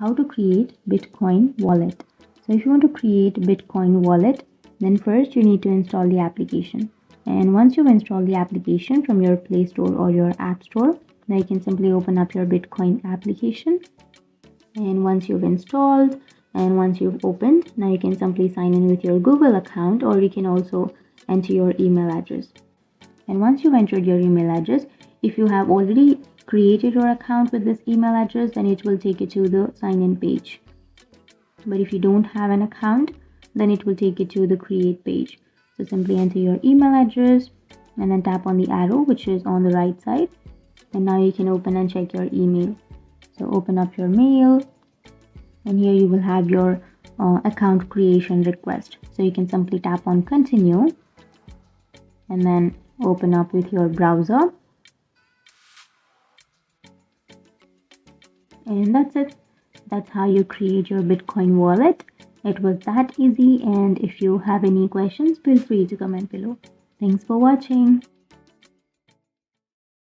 how to create Bitcoin wallet. So if you want to create Bitcoin wallet, then first you need to install the application. And once you've installed the application from your Play Store or your App Store, now you can simply open up your Bitcoin application. And once you've installed and once you've opened, now you can simply sign in with your Google account, or you can also enter your email address. And once you've entered your email address, if you have already created your account with this email address, then it will take you to the sign in page. But if you don't have an account, then it will take you to the create page. So simply enter your email address and then tap on the arrow which is on the right side. And now you can open and check your email. So open up your mail, and here you will have your account creation request. So you can simply tap on continue and then open up with your browser. And that's it. That's how you create your Bitcoin wallet. It was that easy, and if you have any questions, feel free to comment below. Thanks for watching.